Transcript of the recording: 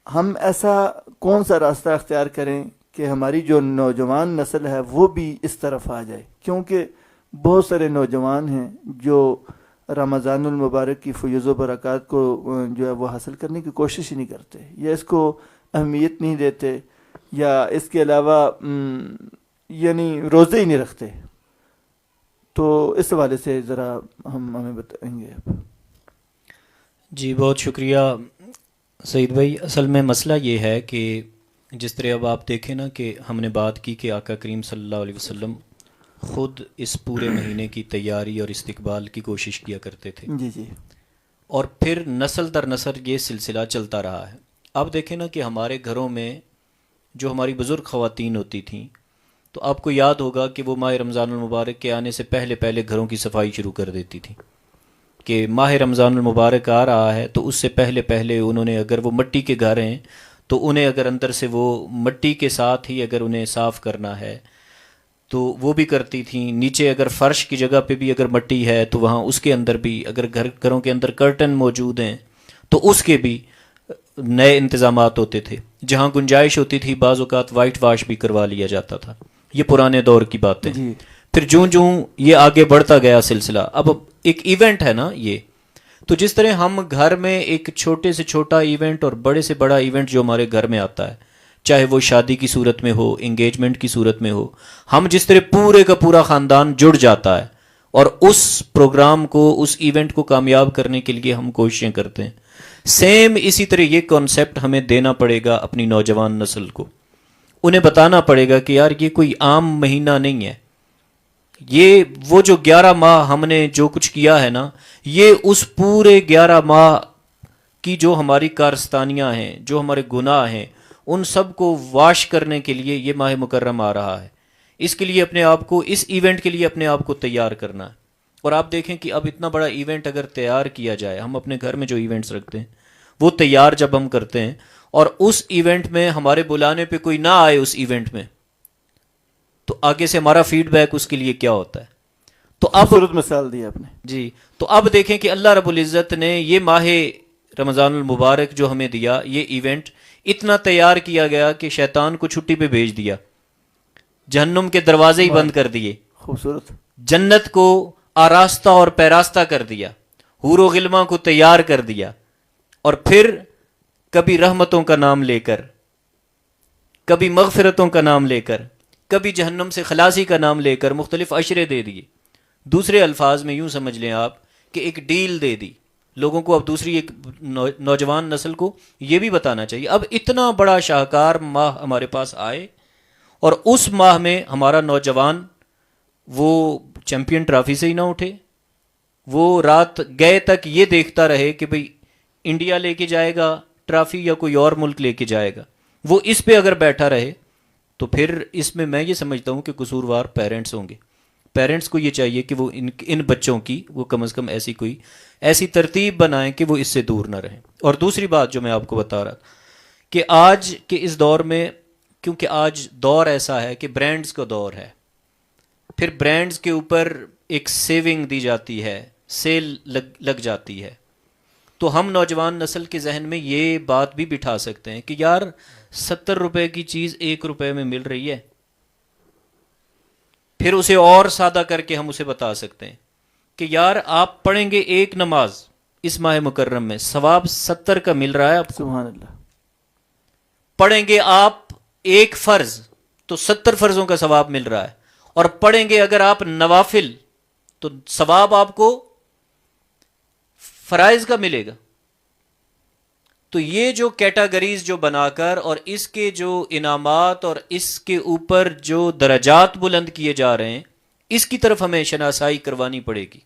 ہم ایسا کون سا راستہ اختیار کریں کہ ہماری جو نوجوان نسل ہے وہ بھی اس طرف آ جائے؟ کیونکہ بہت سارے نوجوان ہیں جو رمضان المبارک کی فیوز و برکات کو جو ہے وہ حاصل کرنے کی کوشش ہی نہیں کرتے، یا اس کو اہمیت نہیں دیتے، یا اس کے علاوہ یعنی روزے ہی نہیں رکھتے. تو اس حوالے سے ذرا ہمیں بتائیں گے آپ؟ جی بہت شکریہ سعید بھائی. اصل میں مسئلہ یہ ہے کہ جس طرح اب آپ دیکھیں نا کہ ہم نے بات کی کہ آقا کریم صلی اللہ علیہ وسلم خود اس پورے مہینے کی تیاری اور استقبال کی کوشش کیا کرتے تھے، جی جی. اور پھر نسل در نسل یہ سلسلہ چلتا رہا ہے. اب دیکھیں نا کہ ہمارے گھروں میں جو ہماری بزرگ خواتین ہوتی تھیں، تو آپ کو یاد ہوگا کہ وہ ماہ رمضان المبارک کے آنے سے پہلے پہلے گھروں کی صفائی شروع کر دیتی تھیں کہ ماہ رمضان المبارک آ رہا ہے تو اس سے پہلے پہلے انہوں نے، اگر وہ مٹی کے گھر ہیں تو انہیں اگر اندر سے وہ مٹی کے ساتھ ہی اگر انہیں صاف کرنا ہے تو وہ بھی کرتی تھیں. نیچے اگر فرش کی جگہ پہ بھی اگر مٹی ہے تو وہاں اس کے اندر بھی، اگر گھروں کے اندر کرٹن موجود ہیں تو اس کے بھی نئے انتظامات ہوتے تھے. جہاں گنجائش ہوتی تھی بعض اوقات وائٹ واش بھی کروا لیا جاتا تھا. یہ پرانے دور کی باتیں. جی. پھر جوں جوں یہ آگے بڑھتا گیا سلسلہ، اب ایک ایونٹ ہے نا یہ، تو جس طرح ہم گھر میں ایک چھوٹے سے چھوٹا ایونٹ اور بڑے سے بڑا ایونٹ جو ہمارے گھر میں آتا ہے، چاہے وہ شادی کی صورت میں ہو، انگیجمنٹ کی صورت میں ہو، ہم جس طرح پورے کا پورا خاندان جڑ جاتا ہے اور اس پروگرام کو، اس ایونٹ کو کامیاب کرنے کے لیے ہم کوششیں کرتے ہیں، سیم اسی طرح یہ کانسیپٹ ہمیں دینا پڑے گا اپنی نوجوان نسل کو. انہیں بتانا پڑے گا کہ یار یہ کوئی عام مہینہ نہیں ہے، یہ وہ جو 11 ماہ ہم نے جو کچھ کیا ہے نا، یہ اس پورے 11 ماہ کی جو ہماری کارستانیاں ہیں، جو ہمارے گناہ ہیں، ان سب کو واش کرنے کے لیے یہ ماہ مکرم آ رہا ہے. اس کے لیے اپنے آپ کو، اس ایونٹ کے لیے اپنے آپ کو تیار کرنا ہے. اور آپ دیکھیں کہ اب اتنا بڑا ایونٹ اگر تیار کیا جائے، ہم اپنے گھر میں جو ایونٹس رکھتے ہیں وہ تیار جب ہم کرتے ہیں اور اس ایونٹ میں ہمارے بلانے پہ کوئی نہ آئے اس ایونٹ میں، تو آگے سے ہمارا فیڈ بیک اس کے لیے کیا ہوتا ہے. تو اب خوبصورت مثال دی آپ نے. جی، تو اب دیکھیں کہ اللہ رب العزت نے یہ ماہ رمضان المبارک جو ہمیں دیا، یہ ایونٹ اتنا تیار کیا گیا کہ شیطان کو چھٹی پہ بھیج دیا، جہنم کے دروازے ہی بند کر دیے، خوبصورت. جنت کو آراستہ اور پیراستہ کر دیا، حور و غلماں کو تیار کر دیا، اور پھر کبھی رحمتوں کا نام لے کر، کبھی مغفرتوں کا نام لے کر، کبھی جہنم سے خلاصی کا نام لے کر مختلف عشرے دے دیے. دوسرے الفاظ میں یوں سمجھ لیں آپ کہ ایک ڈیل دے دی لوگوں کو. اب دوسری ایک نوجوان نسل کو یہ بھی بتانا چاہیے، اب اتنا بڑا شاہکار ماہ ہمارے پاس آئے اور اس ماہ میں ہمارا نوجوان وہ چیمپئن ٹرافی سے ہی نہ اٹھے، وہ رات گئے تک یہ دیکھتا رہے کہ بھئی انڈیا لے کے جائے گا ٹرافی یا کوئی اور ملک لے کے جائے گا، وہ اس پہ اگر بیٹھا رہے تو پھر اس میں یہ سمجھتا ہوں کہ قصوروار پیرنٹس ہوں گے. پیرنٹس کو یہ چاہیے کہ وہ ان بچوں کی وہ کم از کم ایسی ترتیب بنائیں کہ وہ اس سے دور نہ رہیں. اور دوسری بات جو میں آپ کو بتا رہا کہ آج کے اس دور میں، کیونکہ آج دور ایسا ہے کہ برانڈز کا دور ہے، پھر برانڈز کے اوپر ایک سیونگ دی جاتی ہے، سیل لگ جاتی ہے، تو ہم نوجوان نسل کے ذہن میں یہ بات بھی بٹھا سکتے ہیں کہ یار 70 روپے کی چیز 1 روپے میں مل رہی ہے. پھر اسے اور سادہ کر کے ہم اسے بتا سکتے ہیں کہ یار آپ پڑھیں گے ایک نماز اس ماہ مکرم میں، ثواب 70 کا مل رہا ہے آپ کو. سبحان اللہ. پڑھیں گے آپ ایک فرض تو 70 فرضوں کا ثواب مل رہا ہے، اور پڑھیں گے اگر آپ نوافل تو ثواب آپ کو فرائض کا ملے گا. تو یہ جو کیٹاگریز جو بنا کر اور اس کے جو انعامات اور اس کے اوپر جو درجات بلند کیے جا رہے ہیں، اس کی طرف ہمیں شناسائی کروانی پڑے گی.